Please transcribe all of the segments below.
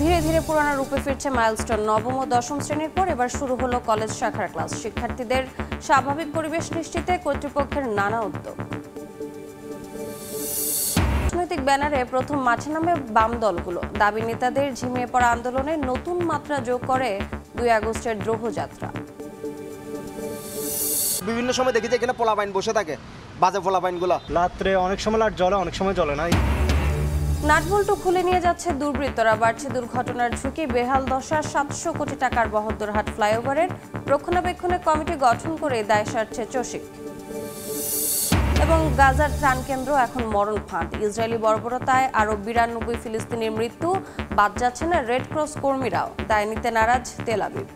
ধীরে ধীরে পুরানো রূপে ফিরছে মাইলস্টোন। নবম ও দশম শ্রেণীর পর এবার শুরু হলো কলেজ শাখার ক্লাস। শিক্ষার্থীদের স্বাভাবিক পরিবেশ নিশ্চিতে কর্তৃপক্ষের নানা উদ্যোগ। রাজনৈতিক ব্যানারে প্রথম মাঠে নামে বাম দলগুলো। দাবি নেতাদের ঝিমিয়ে পড়া আন্দোলনে নতুন মাত্রা যোগ করে 2 আগস্টের দ্রোহযাত্রা। বিভিন্ন সময় দেখি যে এখানে পোলাপাইন বসে থাকে, বাজে পোলাপাইনগুলো রাত্রে অনেক সময় লাইট জ্বলে, অনেক সময় জ্বলে না। নাটবল্টু খুলে নিয়ে যাচ্ছে দুর্বৃত্তরা। বাড়ছে দুর্ঘটনার ঝুঁকি। বেহাল দশা 700 কোটি টাকার বহদ্দরহাট ফ্লাইওভারের রক্ষণাবেক্ষণের কমিটি গঠন করে দায় সারছে চসিক। এবং গাজার ত্রাণ কেন্দ্র এখন মরণ ফাঁদ। ইসরায়েলি বর্বরতায় আরো 92 ফিলিস্তিনির মৃত্যু। বাদ যাচ্ছে না রেড ক্রস কর্মীরাও। দায় নিতে নারাজ তেল আবিব।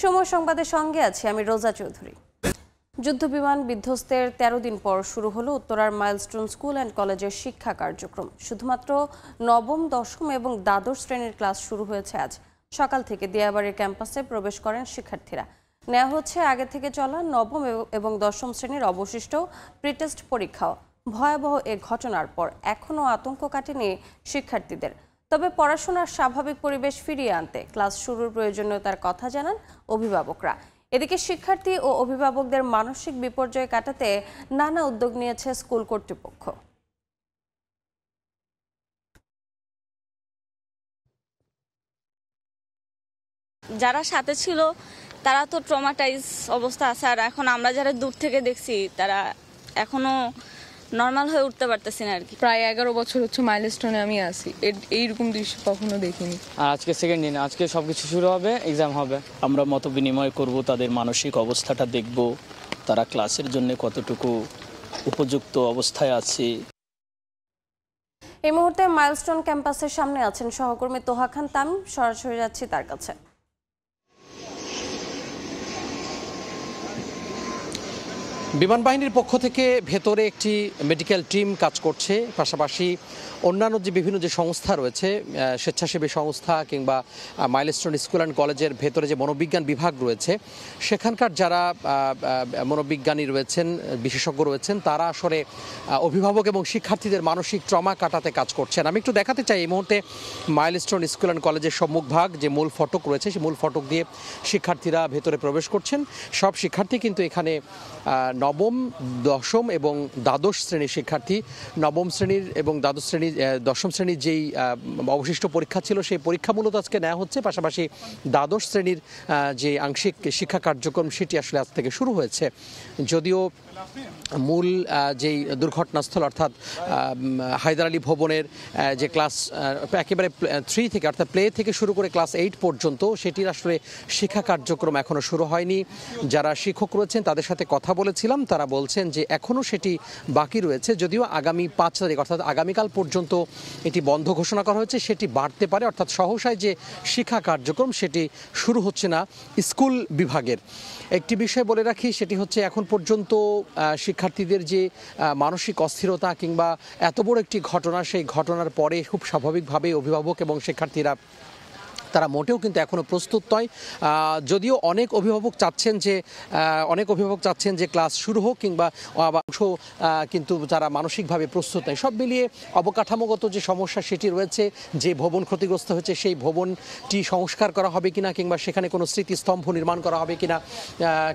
সময় সংবাদের সঙ্গে আছি আমি রোজা চৌধুরী। যুদ্ধবিমান বিধ্বস্তের 13 দিন পর শুরু হলো উত্তরার মাইলস্টোন স্কুল অ্যান্ড কলেজের শিক্ষা কার্যক্রম। শুধুমাত্র নবম, দশম এবং দ্বাদশ শ্রেণীর ক্লাস শুরু হয়েছে আজ সকাল থেকে। দিয়াবাড়ির ক্যাম্পাসে প্রবেশ করেন শিক্ষার্থীরা। নেওয়া হচ্ছে আগে থেকে চলা নবম এবং দশম শ্রেণীর অবশিষ্ট প্রিটেস্ট পরীক্ষাও। ভয়াবহ এ ঘটনার পর এখনও আতঙ্ক কাটেনি শিক্ষার্থীদের। তবে পড়াশোনার স্বাভাবিক পরিবেশ ফিরিয়ে আনতে ক্লাস শুরুর প্রয়োজনীয়তার কথা জানান অভিভাবকরা। এদিকে শিক্ষার্থী ও অভিভাবকদের মানসিক বিপর্যয় কাটাতে নানা উদ্যোগ নিয়েছে স্কুল কর্তৃপক্ষ। যারা সাথে ছিল তারা তো ট্রমাটাইজ অবস্থা আছে, আর এখন আমরা যারা দূর থেকে দেখছি তারা এখনো নর্মাল হয়ে উঠতে পারতেছি না আর কি। প্রায় 11 বছর হচ্ছে মাইলস্টোনে আমি আছি, এইরকম দৃশ্য কখনো দেখিনি। আর আজকে সেকেন্ড দিন, আজকে সবকিছু শুরু হবে, এক্সাম হবে। আমরা মত বিনিময় করব, তাদের মানসিক অবস্থাটা দেখব, তারা ক্লাসের জন্য কতটুকু উপযুক্ত অবস্থায় আছে। এই মুহূর্তে মাইলস্টোন ক্যাম্পাসের সামনে আছেন সহকর্মী তোহা খান তামিম। সরাসরি যাচ্ছি তার কাছে। বিমান বাহিনীর পক্ষ থেকে ভেতরে একটি মেডিকেল টিম কাজ করছে, পাশাপাশি অন্যান্য যে বিভিন্ন যে সংস্থা রয়েছে, স্বেচ্ছাসেবী সংস্থা কিংবা মাইলস্টোন স্কুল অ্যান্ড কলেজের ভেতরে যে মনোবিজ্ঞান বিভাগ রয়েছে, সেখানকার যারা মনোবিজ্ঞানী রয়েছেন, বিশেষজ্ঞ রয়েছেন, তারা আসলে অভিভাবক এবং শিক্ষার্থীদের মানসিক ট্রমা কাটাতে কাজ করছেন। আমি একটু দেখাতে চাই এই মুহূর্তে মাইলস্টোন স্কুল অ্যান্ড কলেজের সম্মুখভাগ যে মূল ফটক রয়েছে, সেই মূল ফটক দিয়ে শিক্ষার্থীরা ভেতরে প্রবেশ করছেন। সব শিক্ষার্থী কিন্তু এখানে নবম, দশম এবং দ্বাদশ শ্রেণীর শিক্ষার্থী। নবম শ্রেণীর এবং দশম শ্রেণীর যেই অবশিষ্ট পরীক্ষা ছিল, সেই পরীক্ষা মূলত আজকে নেওয়া হচ্ছে। পাশাপাশি দ্বাদশ শ্রেণীর যে আংশিক শিক্ষা কার্যক্রম, সেটি আসলে আজ থেকে শুরু হয়েছে। যদিও মূল যেই দুর্ঘটনাস্থল অর্থাৎ হায়দার আলী ভবনের যে ক্লাস একেবারে 3 থেকে অর্থাৎ প্লে থেকে শুরু করে ক্লাস 8 পর্যন্ত, সেটির আসলে শিক্ষা কার্যক্রম এখনও শুরু হয়নি। যারা শিক্ষক রয়েছেন তাদের সাথে কথা বলেছিলাম, তারা বলছেন যে এখনও সেটি বাকি রয়েছে। যদিও আগামী 5 তারিখ অর্থাৎ আগামীকাল পর্যন্ত এটি বন্ধ ঘোষণা করা হয়েছে, সেটি বাড়তে পারে। অর্থাৎ সহসায় যে শিক্ষা কার্যক্রম সেটি শুরু হচ্ছে না স্কুল বিভাগের। একটি বিষয় বলে রাখি, সেটি হচ্ছে এখন পর্যন্ত শিক্ষার্থীদের যে মানসিক অস্থিরতা কিংবা এত বড় একটি ঘটনা, সেই ঘটনার পরে খুব স্বাভাবিকভাবেই অভিভাবক এবং শিক্ষার্থীরা তারা মোটেও কিন্তু এখনও প্রস্তুত নয়। যদিও অনেক অভিভাবক চাচ্ছেন যে ক্লাস শুরু হোক, কিংবা অংশ কিন্তু যারা মানসিকভাবে প্রস্তুত নয়। সব মিলিয়ে অবকাঠামোগত যে সমস্যা সেটি রয়েছে। যে ভবন ক্ষতিগ্রস্ত হয়েছে সেই ভবনটি সংস্কার করা হবে কিনা, কিংবা সেখানে কোনো স্মৃতিস্তম্ভ নির্মাণ করা হবে কিনা,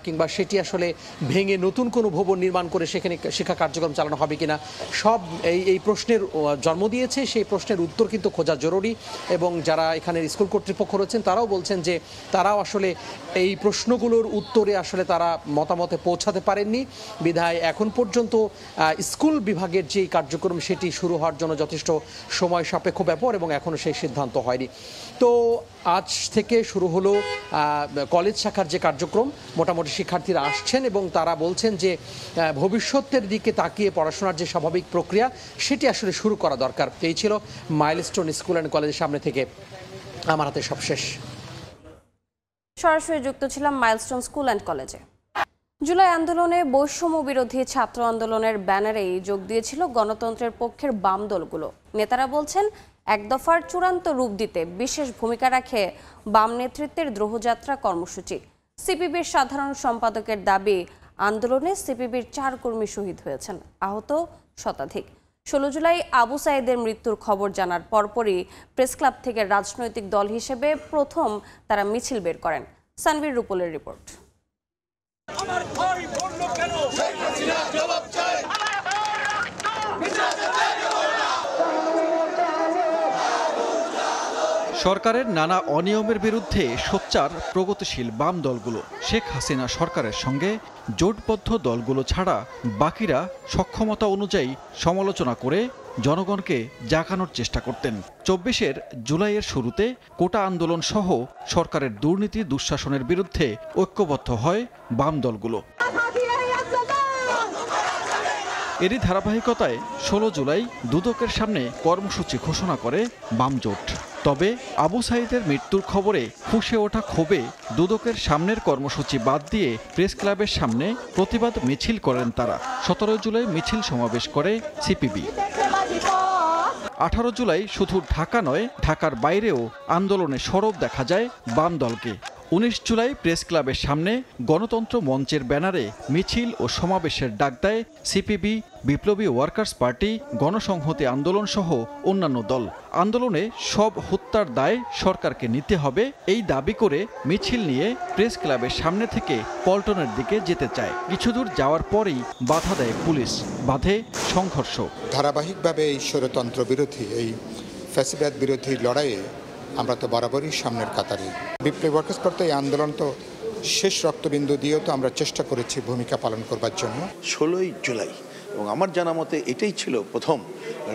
কিংবা সেটি আসলে ভেঙে নতুন কোনো ভবন নির্মাণ করে সেখানে শিক্ষা কার্যক্রম চালানো হবে কিনা, সব এই প্রশ্নের জন্ম দিয়েছে। সেই প্রশ্নের উত্তর কিন্তু খোঁজা জরুরি। এবং যারা এখানে স্কুল কর্তৃপক্ষ রয়েছেন তারাও বলছেন যে তারাও আসলে এই প্রশ্নগুলোর উত্তরে আসলে তারা মতামতে পৌঁছাতে পারেননি, বিধায় এখন পর্যন্ত স্কুল বিভাগের যে কার্যক্রম সেটি শুরু হওয়ার জন্য যথেষ্ট সময় সাপেক্ষ ব্যাপার এবং এখনও সেই সিদ্ধান্ত হয়নি। তো আজ থেকে শুরু হলো কলেজ শাখার যে কার্যক্রম। মোটামুটি শিক্ষার্থীরা আসছেন এবং তারা বলছেন যে ভবিষ্যতের দিকে তাকিয়ে পড়াশোনার যে স্বাভাবিক প্রক্রিয়া সেটি আসলে শুরু করা দরকার। এই ছিল মাইলস্টোন স্কুল অ্যান্ড কলেজের সামনে থেকে আমার হাতে সব শেষ। সরাসরি যুক্ত ছিলাম মাইলস্টোন স্কুল অ্যান্ড কলেজে। জুলাই আন্দোলনে বৈষম্য বিরোধী ছাত্র আন্দোলনের ব্যানারেই যোগ দিয়েছিল গণতন্ত্রের পক্ষের বাম দলগুলো। নেতারা বলছেন এক দফার চূড়ান্ত রূপ দিতে বিশেষ ভূমিকা রাখে বাম নেতৃত্বের দ্রোহযাত্রা কর্মসূচি। সিপিবির সাধারণ সম্পাদকের দাবি, আন্দোলনে সিপিবির 4 কর্মী শহীদ হয়েছেন, আহত শতাধিক। 16 জুলাই আবু সাঈদের মৃত্যুর খবর জানার পরপরই প্রেস ক্লাব থেকে রাজনৈতিক দল হিসেবে প্রথম তারা মিছিল বের করেন। সানভীর রুপলের রিপোর্ট। সরকারের নানা অনিয়মের বিরুদ্ধে সোচ্চার প্রগতিশীল বাম দলগুলো শেখ হাসিনা সরকারের সঙ্গে জোটবদ্ধ দলগুলো ছাড়া বাকিরা সক্ষমতা অনুযায়ী সমালোচনা করে জনগণকে জাগানোর চেষ্টা করতেন। 24 জুলাইয়ের শুরুতে কোটা আন্দোলন সহ সরকারের দুর্নীতি দুঃশাসনের বিরুদ্ধে ঐক্যবদ্ধ হয় বাম দলগুলো। এরই ধারাবাহিকতায় 16 জুলাই দুদকের সামনে কর্মসূচি ঘোষণা করে বাম জোট। তবে আবু সাঈদের মৃত্যুর খবরে ফুঁসে ওঠা ক্ষোভে দুদকের সামনের কর্মসূচি বাদ দিয়ে প্রেস ক্লাবের সামনে প্রতিবাদ মিছিল করেন তারা। 17 জুলাই মিছিল সমাবেশ করে সিপিবি। 18 জুলাই শুধু ঢাকা নয়, ঢাকার বাইরেও আন্দোলনে সরব দেখা যায় বাম দলকে। 19 জুলাই প্রেস ক্লাবের সামনে গণতন্ত্র মঞ্চের ব্যানারে মিছিল ও সমাবেশের ডাক দেয় সিপিবি, বিপ্লবী ওয়ার্কার্স পার্টি, গণসংহতি আন্দোলন সহ অন্যান্য দল। আন্দোলনে সব হত্যার দায় সরকারকে নিতে হবে এই দাবি করে মিছিল নিয়ে প্রেস ক্লাবের সামনে থেকে পল্টনের দিকে যেতে চায়। কিছুদূর যাওয়ার পরেই বাধা দেয় পুলিশ, বাধে সংঘর্ষ। ধারাবাহিকভাবে এই স্বৈরতন্ত্র বিরোধী, এই ফ্যাসিবাদ বিরোধী লড়াইয়ে আমরা তো বরাবরই সামনের কাতারে। বিপ্লবী ওয়ার্কার্স পার্টি এই আন্দোলন তো শেষ রক্তবিন্দু দিয়েও তো আমরা চেষ্টা করেছি ভূমিকা পালন করবার জন্য। 16 জুলাই এবং আমার জানা মতে এটাই ছিল প্রথম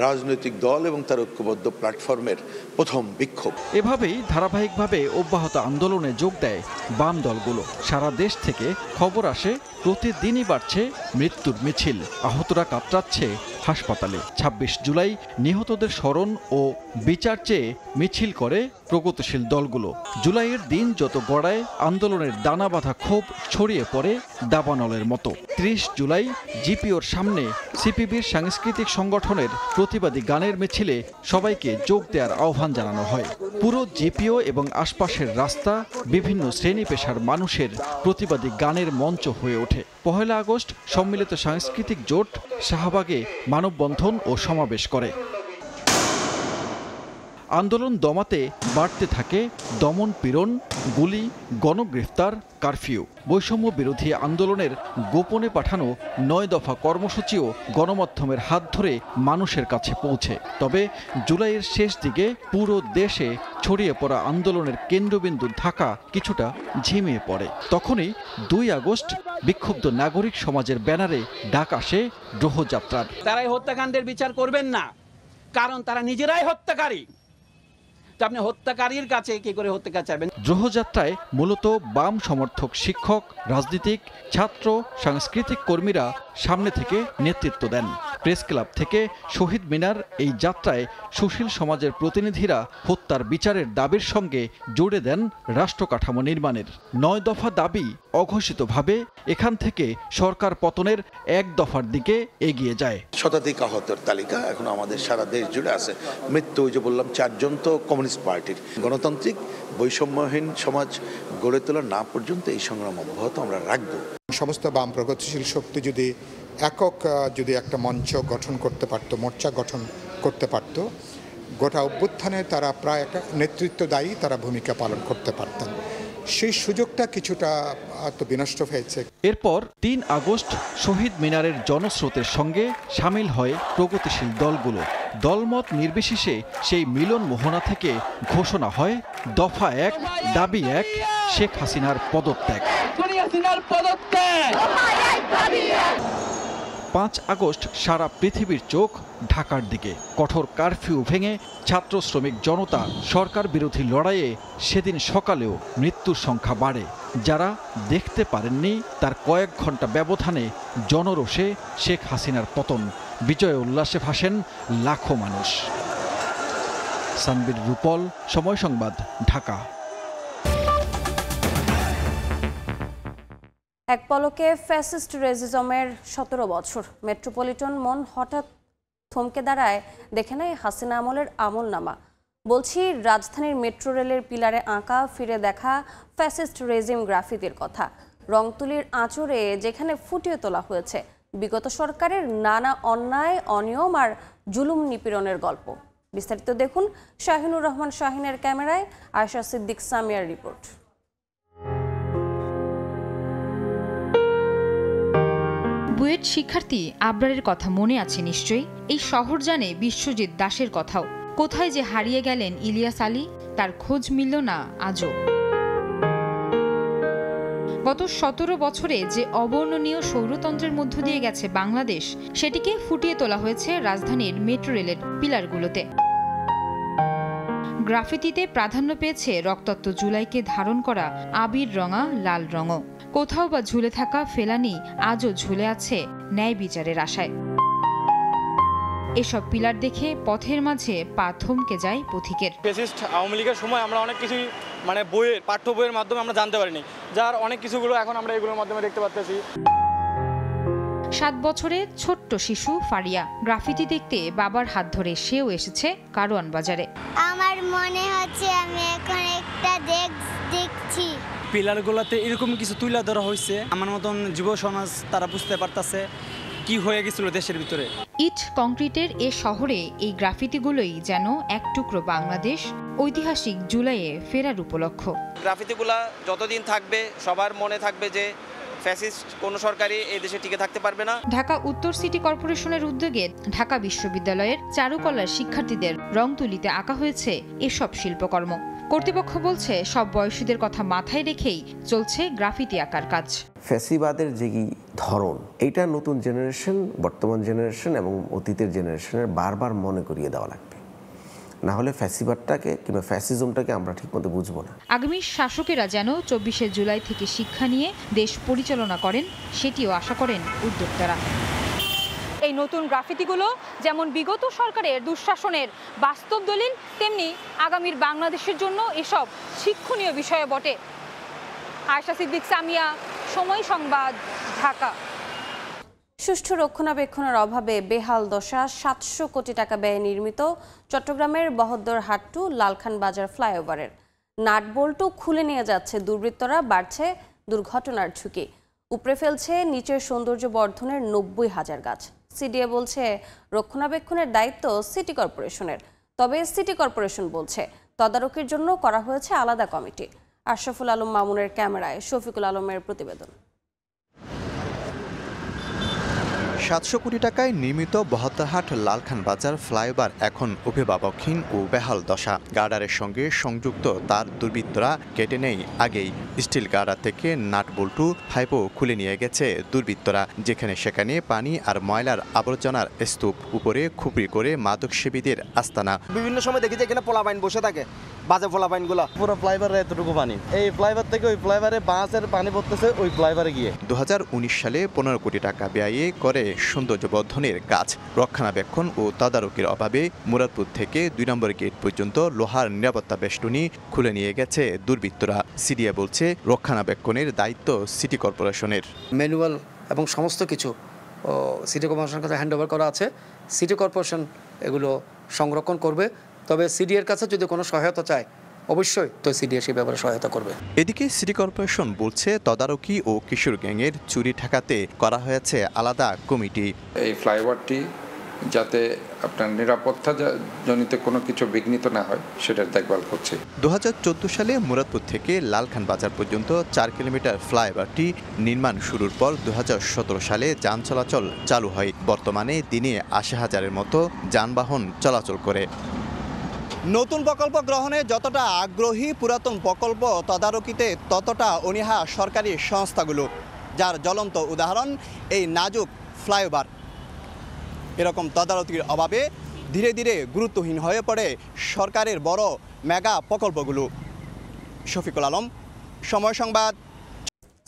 রাজনৈতিক দল এবং তার ঐক্যবদ্ধ প্ল্যাটফর্মের প্রথম বিক্ষোভ। এভাবেই ধারাবাহিকভাবে অব্যাহত আন্দোলনে যোগ দেয় বাম দলগুলো। সারা দেশ থেকে খবর আসে প্রতিদিনই বাড়ছে মৃত্যুর মিছিল, আহতরা কাতরাচ্ছে হাসপাতালে। 26 জুলাই নিহতদের স্মরণ ও বিচার চেয়ে মিছিল করে প্রগতিশীল দলগুলো। জুলাইয়ের দিন যত গড়ায় আন্দোলনের দানা বাঁধা ক্ষোভ ছড়িয়ে পড়ে দাবানলের মতো। 30 জুলাই জিপিওর সামনে সিপিবির সাংস্কৃতিক সংগঠনের প্রতিবাদী গানের মিছিলে সবাইকে যোগ দেওয়ার আহ্বান জানানো হয়। পুরো জিপিও এবং আশপাশের রাস্তা বিভিন্ন শ্রেণী পেশার মানুষের প্রতিবাদী গানের মঞ্চ হয়ে ওঠে। 1 আগস্ট সম্মিলিত সাংস্কৃতিক জোট শাহবাগে মানববন্ধন ও সমাবেশ করে। আন্দোলন দমাতে বাড়তে থাকে দমন পীড়ন, গুলি, গণগ্রেফতার, কারফিউ। বৈষম্য বিরোধী আন্দোলনের গোপনে পাঠানো 9 দফা কর্মসূচিও গণমাধ্যমের হাত ধরে মানুষের কাছে পৌঁছে। তবে জুলাইয়ের শেষ দিকে পুরো দেশে ছড়িয়ে পড়া আন্দোলনের কেন্দ্রবিন্দু ঢাকা কিছুটা ঝিমিয়ে পড়ে। তখনই 2 আগস্ট বিক্ষুব্ধ নাগরিক সমাজের ব্যানারে ডাক আসে গ্রহযাত্রার। তারাই হত্যাকাণ্ডের বিচার করবেন না, কারণ তারা নিজেরাই হত্যাকারী। আপনি হত্যাকারীর কাছে কি করে হত্যা চাইবেন? গ্রহযাত্রায় মূলত বাম সমর্থক শিক্ষক, রাজনীতিক, ছাত্র, সাংস্কৃতিক কর্মীরা সামনে থেকে নেতৃত্ব দেন। প্রেস ক্লাব থেকে শহীদ মিনার এই যাত্রায় সুশীল সমাজের প্রতিনিধিরা হত্যার বিচারের দাবির সঙ্গে জুড়ে দেন রাষ্ট্র কাঠামো নির্মাণের 9 দফা দাবি। অঘোষিতভাবে এখান থেকে সরকার পতনের 1 দফার দিকে এগিয়ে যায়। শতাধিক আহতের তালিকা এখন আমাদের সারা দেশ জুড়ে আছে। মৃত্যু ওই যে বললাম 4 জন তো কমিউনিস্ট পার্টির। গণতান্ত্রিক বৈষম্যহীন সমাজ গড়ে তোলা না পর্যন্ত এই সংগ্রাম অব্যাহত আমরা রাখব। সমস্ত বাম প্রগতিশীল শক্তি যদি একক একটা মঞ্চ গঠন করতে পারত, মোর্চা গঠন করতে পারত, গোটা অভ্যুত্থানে তারা প্রায় একটা নেতৃত্বদায়ী তারা ভূমিকা পালন করতে পারতেন। সেই সুযোগটা কিছুটা তো বিনষ্ট হয়েছে। এরপর 3 আগস্ট শহীদ মিনারের জনস্রোতের সঙ্গে সামিল হয় প্রগতিশীল দলগুলো। দলমত নির্বিশেষে সেই মিলন মোহনা থেকে ঘোষণা হয় দফা 1, দাবি 1, শেখ হাসিনার পদত্যাগ। 5 আগস্ট সারা পৃথিবীর চোখ ঢাকার দিকে। কঠোর কারফিউ ভেঙে ছাত্র শ্রমিক জনতা সরকার বিরোধী লড়াইয়ে সেদিন সকালেও মৃত্যুর সংখ্যা বাড়ে। যারা দেখতে পারেননি তার কয়েক ঘন্টা ব্যবধানে জনরোষে শেখ হাসিনার পতন। বিজয় উল্লাসে ভাসেন লাখো মানুষ। সানভীর রুপল, সময় সংবাদ, ঢাকা। এক পলকে ফ্যাসিস্ট রেজিজমের 17 বছর। মেট্রোপলিটন মন হঠাৎ থমকে দাঁড়ায়, দেখে নেয় হাসিনা আমলের আমলনামা। বলছি রাজধানীর মেট্রো রেলের পিলারে আঁকা ফিরে দেখা ফ্যাসিস্ট রেজিম গ্রাফিতির কথা। রংতুলির আঁচড়ে যেখানে ফুটিয়ে তোলা হয়েছে বিগত সরকারের নানা অন্যায়, অনিয়ম আর জুলুম নিপীড়নের গল্প। বিস্তারিত দেখুন শাহিনুর রহমান শাহিনের ক্যামেরায় আয়েশা সিদ্দিক সামিয়ার রিপোর্ট। বুয়েট শিক্ষার্থী আবরারের কথা মনে আছে নিশ্চয়ই। এই শহর জানে বিশ্বজিৎ দাসের কথাও। কোথায় যে হারিয়ে গেলেন ইলিয়াস আলী, তার খোঁজ মিলল না আজও। গত 17 বছরে যে অবর্ণনীয় সৌরতন্ত্রের মধ্য দিয়ে গেছে বাংলাদেশ, সেটিকে ফুটিয়ে তোলা হয়েছে রাজধানীর মেট্রো রেলের পিলারগুলোতে। গ্রাফিতিতে প্রাধান্য পেয়েছে রক্তাক্ত জুলাইকে ধারণ করা আবির রঙা লাল রঙও। কোথাও বা ঝুলে থাকা ফেলানি আজও ঝুলে আছে ন্যায় বিচারের আশায়। এসব পিলার দেখে পথের মাঝে পা থমকে যায় পথিকের। ফ্যাসিস্ট আওয়ামী লীগের সময় আমরা অনেক কিছুই বইয়ের পাঠ্য বইয়ের মাধ্যমে আমরা জানতে পারিনি, যার অনেক কিছুগুলো এখন আমরা এগুলোর মাধ্যমে দেখতে পাচ্ছি। 7 বছরের ছোট্ট শিশু ফারিয়া গ্রাফিতি দেখতে বাবার হাত ধরে সেও এসেছে কারওয়ান বাজারে। আমার মনে হচ্ছে আমি এখন একটা দেখছি। পিলারগুলোতে এরকম কিছু তুলে ধরা হয়েছে, আমার মতন যুব সমাজ তারা বুঝতে পারতেছে কি হয়ে গেছিল দেশের ভিতরে। ইট কংক্রিটের এ শহরে এই গ্রাফিতিগুলোই যেন এক টুকরো বাংলাদেশ, ঐতিহাসিক জুলাইয়ে ফেরার উপলক্ষ। গ্রাফিতিগুলা যতদিন থাকবে সবার মনে থাকবে যে ফ্যাসিস্ট কোন সরকারই এই দেশে টিকে থাকতে পারবে না। ঢাকা উত্তর সিটি কর্পোরেশনের উদ্যোগে ঢাকা বিশ্ববিদ্যালয়ের চারুকলার শিক্ষার্থীদের রংতুলিতে আঁকা হয়েছে এসব শিল্পকর্ম। কর্তৃপক্ষ বলছে সব বয়সীদের কথা মাথায় রেখেই চলছে গ্রাফিতি আঁকার কাজ। ফ্যাসিবাদের যে ধরন, এইটা নতুন জেনারেশন, বর্তমান জেনারেশন এবং অতীতের জেনারেশনের বারবার মনে করিয়ে দেওয়া লাগবে, না হলে ফ্যাসিবাদটাকে কিংবা ফ্যাসিজমটাকে আমরা ঠিকমতো বুঝবো না। আগামী শাসকেরা যেন 24শে জুলাই থেকে শিক্ষা নিয়ে দেশ পরিচালনা করেন, সেটিও আশা করেন উদ্যোক্তারা। এই নতুন গ্রাফিতিগুলো যেমন বিগত সরকারের দুঃশাসনের বাস্তব দলিল, তেমনি আগামীর বাংলাদেশের জন্য এসব শিক্ষণীয় বিষয় বটে। আয়েশা সিদ্দিক সামিয়া, সময় সংবাদ, ঢাকা। সুষ্ঠু রক্ষণাবেক্ষণের অভাবে বেহাল দশা 700 কোটি টাকা ব্যয়ে নির্মিত চট্টগ্রামের বহদ্দরহাট টু লালখান বাজার ফ্লাইওভারের নাটবল্টু খুলে নিয়ে যাচ্ছে দুর্বৃত্তরা, বাড়ছে দুর্ঘটনার ঝুঁকি। উপড়ে ফেলছে নিচের সৌন্দর্য বর্ধনের 90,000 গাছ। সিডিএ বলছে রক্ষণাবেক্ষণের দায়িত্ব সিটি কর্পোরেশনের, তবে সিটি কর্পোরেশন বলছে তদারকির জন্য করা হয়েছে আলাদা কমিটি। আশরাফুল আলম মামুনের ক্যামেরায় শফিকুল আলমের প্রতিবেদন। 700 কোটি টাকায় নির্মিত বহদ্দরহাট লালখান বাজার ফ্লাইওভার এখন অভিভাবকহীন ও বেহাল দশা। গার্ডারের সঙ্গে সংযুক্ত তার দুর্বৃত্তরা কেটে নেই আগেই। স্টিল গার্ডার থেকে নাট বল্টু পাইপও খুলে নিয়ে গেছে দুর্বৃত্তরা, যেখানে সেখানে পানি আর ময়লার আবর্জনার স্তূপ, উপরে খুপড়ি করে মাদকসেবীদের আস্তানা। বিভিন্ন সময় দেখি যে এখানে পোলাপাইন বসে থাকে, বাজে পোলাপাইনগুলো। পুরো ফ্লাইওভারে এতটুকু পানি, এই ফ্লাইওভার থেকে ওই ফ্লাইওভারে বাসের পানি পড়তেছে ওই ফ্লাইওভারে গিয়ে। 2019 সালে 15 কোটি টাকা ব্যয়ে করে সৌন্দর্যবর্ধনের কাজ। রক্ষণাবেক্ষণ ও তদারকির অভাবে মুরাদপুর থেকে 2 নম্বর গেট পর্যন্ত লোহার নিরাপত্তা বেষ্টনী খুলে নিয়ে গেছে দুর্বৃত্তরা। সিডিএ বলছে রক্ষণাবেক্ষণের দায়িত্ব সিটি কর্পোরেশনের। ম্যানুয়াল এবং সমস্ত কিছু সিটি কর্পোরেশনের কাছে হ্যান্ড ওভার করা আছে। সিটি কর্পোরেশন এগুলো সংরক্ষণ করবে, তবে সিডিএর কাছে যদি কোনো সহায়তা চায় অবশ্যই তো সিডিএ সেই ব্যাপারে সহায়তা করবে। এদিকে সিটি কর্পোরেশন বলছে তদারকি ও কিশোর গ্যাংয়ের চুরি ঠেকাতে করা হয়েছে আলাদা কমিটি। এই ফ্লাইওভারটি যাতে আপনার নিরাপত্তা জনিত কোনো কিছু বিঘ্নিত না হয় সেটার দেখভাল করছে। 2014 সালে মুরাদপুর থেকে লালখান বাজার পর্যন্ত 4 কিলোমিটার ফ্লাইওভারটি নির্মাণ শুরুর পর 2017 সালে যান চলাচল চালু হয়। বর্তমানে দিনে 80,000-এর মতো যানবাহন চলাচল করে। নতুন প্রকল্প গ্রহণে যতটা আগ্রহী, পুরাতন প্রকল্প তদারকিতে ততটা অনীহা সরকারি সংস্থাগুলো, যার জ্বলন্ত উদাহরণ এই নাজুক ফ্লাইওভার। এরকম তদারকির অভাবে ধীরে ধীরে গুরুত্বহীন হয়ে পড়ে সরকারের বড় মেগা প্রকল্পগুলো। শফিকুল আলম, সময় সংবাদ।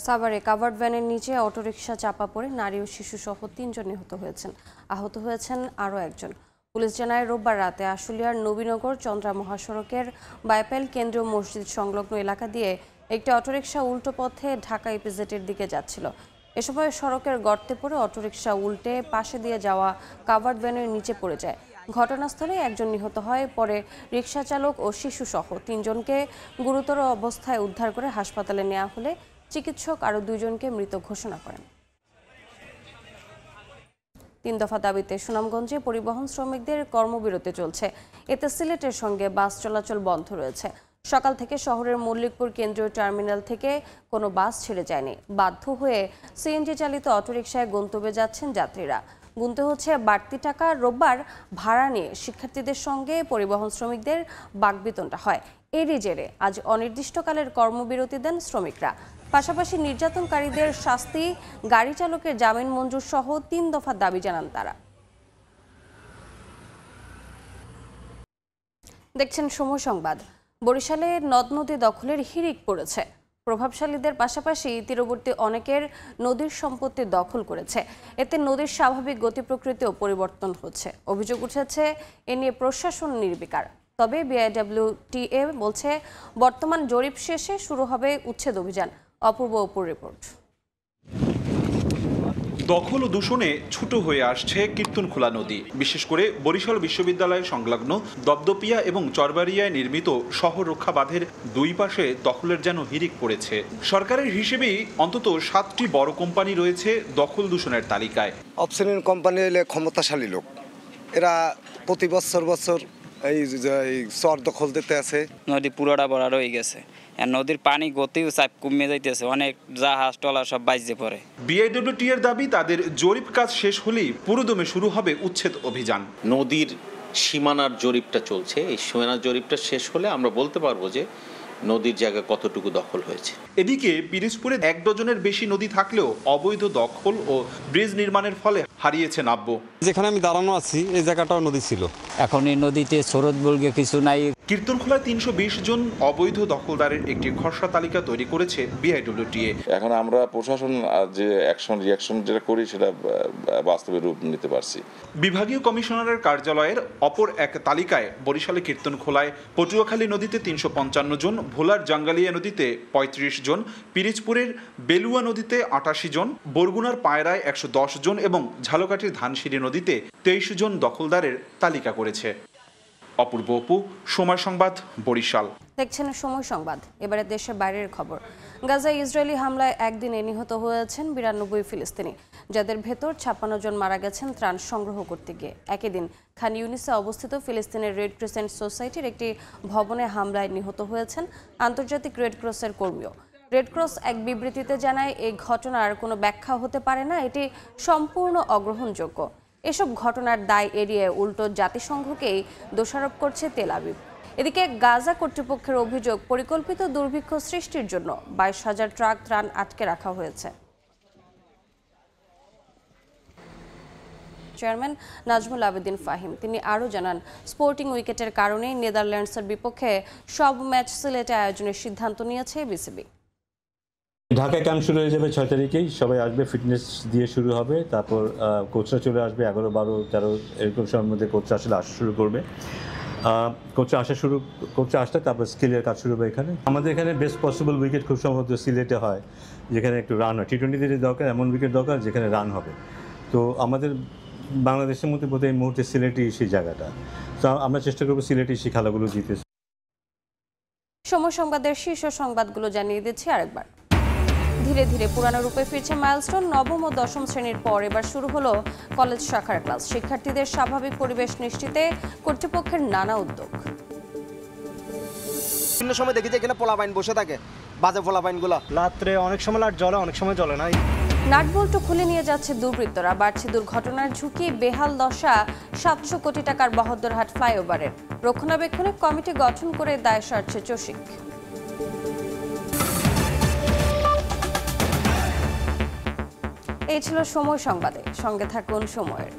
সাভারে কাভার্ড ভ্যানের নিচে অটোরিকশা চাপা পড়ে নারী ও শিশুসহ 3 জন নিহত হয়েছেন। আহত হয়েছেন আরও একজন। পুলিশ জানায় রোববার রাতে আশুলিয়ার নবীনগর চন্দ্রা মহাসড়কের বাইপাইল কেন্দ্রীয় মসজিদ সংলগ্ন এলাকা দিয়ে একটি অটোরিকশা উল্টো পথে ঢাকা ইপিজেডের দিকে যাচ্ছিল। এ সময় সড়কের গর্তে পড়ে অটোরিকশা উল্টে পাশে দিয়ে যাওয়া কাভার্ড ভ্যানের নিচে পড়ে যায়। ঘটনাস্থলে একজন নিহত হয়। পরে রিকশা চালক ও শিশুসহ 3 জনকে গুরুতর অবস্থায় উদ্ধার করে হাসপাতালে নেওয়া হলে চিকিৎসক আরও 2 জনকে মৃত ঘোষণা করেন। 3 দফা দাবিতে সুনামগঞ্জে পরিবহন শ্রমিকদের কর্মবিরতি চলছে। এতে সিলেটের সঙ্গে বাস চলাচল বন্ধ রয়েছে। সকাল থেকে শহরের মল্লিকপুর কেন্দ্রীয় টার্মিনাল থেকে কোনো বাস ছেড়ে যায়নি। বাধ্য হয়ে সিএনজি চালিত অটোরিকশায় গন্তব্যে যাচ্ছেন যাত্রীরা। গুনতে হচ্ছে বাড়তি টাকা। রোববার ভাড়া নিয়ে শিক্ষার্থীদের সঙ্গে পরিবহন শ্রমিকদের বাকবিতণ্ডা হয়। এরই জেরে আজ অনির্দিষ্টকালের কর্মবিরতি দেন শ্রমিকরা। পাশাপাশি নির্যাতনকারীদের শাস্তি, গাড়ি চালকের জামিন মঞ্জুর সহ 3 দফা দাবি জানান তারা। দেখছেন সময় সংবাদ। বরিশালে নদ নদী দখলের হিড়িক পড়েছে। প্রভাবশালীদের পাশাপাশি তীরবর্তী অনেকের নদীর সম্পত্তি দখল করেছে। এতে নদীর স্বাভাবিক গতি প্রকৃতিও পরিবর্তন হচ্ছে। অভিযোগ উঠেছে এ নিয়ে প্রশাসন নির্বিকার। তবে বিআইডব্লিউটিএ বলছে বর্তমান জরিপ শেষে শুরু হবে উচ্ছেদ অভিযান। অপূর্ব অপুর রিপোর্ট। দখল ও দূষণে ছোট হয়ে আসছে কীর্তনখোলা নদী। বিশেষ করে বরিশাল বিশ্ববিদ্যালয়ের সংলগ্ন দপদপিয়া এবং চরবাড়িয়ায় নির্মিত শহর রক্ষা বাঁধের 2 পাশে দখলের যেন হিড়িক পড়েছে। সরকারের হিসেবেই অন্তত 7টি বড় কোম্পানি রয়েছে দখল দূষণের তালিকায়। অপশনের কোম্পানি হলে ক্ষমতাশালী লোক, এরা প্রতি বছর এই চর দখল দিতে আছে। নদী পুরোটা বড় হয়ে গেছে, নদীর পানি গতিও চাপ কমে যাইতেছে, অনেক জাহাজ টলার সব বাইজে পড়ে। বিআইডব্লিউটি এর দাবি তাদের জরিপ কাজ শেষ হলেই পুরোদমে শুরু হবে উচ্ছেদ অভিযান। নদীর সীমানার জরিপটা চলছে, এই সীমানার জরিপটা শেষ হলে আমরা বলতে পারবো যে নদীর জায়গা কতটুকু দখল হয়েছে। এদিকে পিরিজপুরে 1 ডজনের বেশি নদী থাকলেও অবৈধ দখল ও ব্রিজ নির্মাণের ফলে হারিয়েছে নাব্য। যেখানে আমি দাঁড়ানো আছি এই জায়গাটাও নদী ছিল, এখন এই নদীতে স্রোত বলগে কিছু নাই। কীর্তনখোলায় 320 জন অবৈধ দখলদারের একটি খসড়া তালিকা তৈরি করেছে বিআইডব্লিউটিএ। এখন আমরা প্রশাসন যে রিয়াকশন যেটা করি সেটা বাস্তবে রূপ নিতে পারছি। বিভাগীয় কমিশনারের কার্যালয়ের অপর এক তালিকায় বরিশালে কীর্তনখোলায় পটুয়াখালী নদীতে 355 জন, ভোলার জাঙ্গালিয়া নদীতে 35 জন, পিরিজপুরের বেলুয়া নদীতে 88 জন, বরগুনার পায়রায় 110 জন এবং ঝালকাঠির ধানসিঁড়ি নদীতে 23 জন দখলদারের তালিকা করেছে। অপূর্ব অপু, সময় সংবাদ, বরিশাল। দেখছেন সময় সংবাদ। এবারে দেশের বাইরের খবর। গাজায় ইসরায়েলি হামলায় একদিনে নিহত হয়েছেন 92 ফিলিস্তিনি, যাদের ভেতর 56 জন মারা গেছেন ত্রাণ সংগ্রহ করতে গিয়ে। একই দিন খান ইউনিসে অবস্থিত ফিলিস্তিনের রেড ক্রিসেন্ট সোসাইটির একটি ভবনে হামলায় নিহত হয়েছেন আন্তর্জাতিক রেড ক্রসের কর্মীও। রেড ক্রস এক বিবৃতিতে জানায়, এই ঘটনার কোনো ব্যাখ্যা হতে পারে না, এটি সম্পূর্ণ অগ্রহণযোগ্য। এসব ঘটনার দায় এড়িয়ে উল্টো জাতিসংঘকেই দোষারোপ করছে তেল আবিব। এদিকে গাজা কর্তৃপক্ষের অভিযোগ, পরিকল্পিত দুর্ভিক্ষ সৃষ্টির জন্য 22,000 ট্রাক ত্রাণ আটকে রাখা হয়েছে। চেয়ারম্যান নাজমুল আবেদিন ফাহিম তিনি আরও জানান, স্পোর্টিং উইকেটের কারণেই নেদারল্যান্ডসের বিপক্ষে সব ম্যাচ সিলেটে আয়োজনের সিদ্ধান্ত নিয়েছে বিসিবি। ঢাকায় ক্যাম্প শুরু হয়ে যাবে 6 তারিখেই, সবাই আসবে, ফিটনেস দিয়ে শুরু হবে, তারপর কোচরা চলে আসবে 11, 12, 13 এরকম সময়ের মধ্যে কোচরা আসলে আসা শুরু করবে। কোচরা আসলে তারপর স্কিলের কাজ শুরু হবে এখানে। আমাদের এখানে বেস্ট পসিবল উইকেট খুব সম্ভবত সিলেটে হয়, যেখানে একটু রান হয়। টি-20তে দরকার এমন উইকেট দরকার যেখানে রান হবে। তো আমাদের বাংলাদেশের মধ্যে বোধহয় এই মুহূর্তে সিলেটই সেই জায়গাটা, তো আমরা চেষ্টা করবো সিলেটই সেই খেলাগুলো জিতে। সময় সংবাদের শীর্ষ সংবাদগুলো জানিয়ে দিচ্ছি আরেকবার। ধীরে ধীরে পুরানো রূপে ফিরছে মাইলস্টোন। 9ম ও 10ম শ্রেণীর পর এবার শুরু হলো কলেজ শাখার ক্লাস। শিক্ষার্থীদের স্বাভাবিক পরিবেশ নিশ্চিতে কর্তৃপক্ষের নানা উদ্যোগ। বিভিন্ন সময় দেখি যে এখানে পোলাপাইন বসে থাকে, বাজে পোলাপাইনগুলো রাত্রে অনেক সময় লাইট জ্বলে, অনেক সময় জ্বলে না। নাটবল্টু খুলে নিয়ে যাচ্ছে দুর্বৃত্তরা, বাড়ছে দুর্ঘটনার ঝুঁকি। বেহাল দশা 700 কোটি টাকার বহদ্দরহাট ফ্লাইওভারের। রক্ষণাবেক্ষণে কমিটি গঠন করে দায় সারছে চসিক। এই ছিল সময় সংবাদে, সঙ্গে থাকুন সময়ের।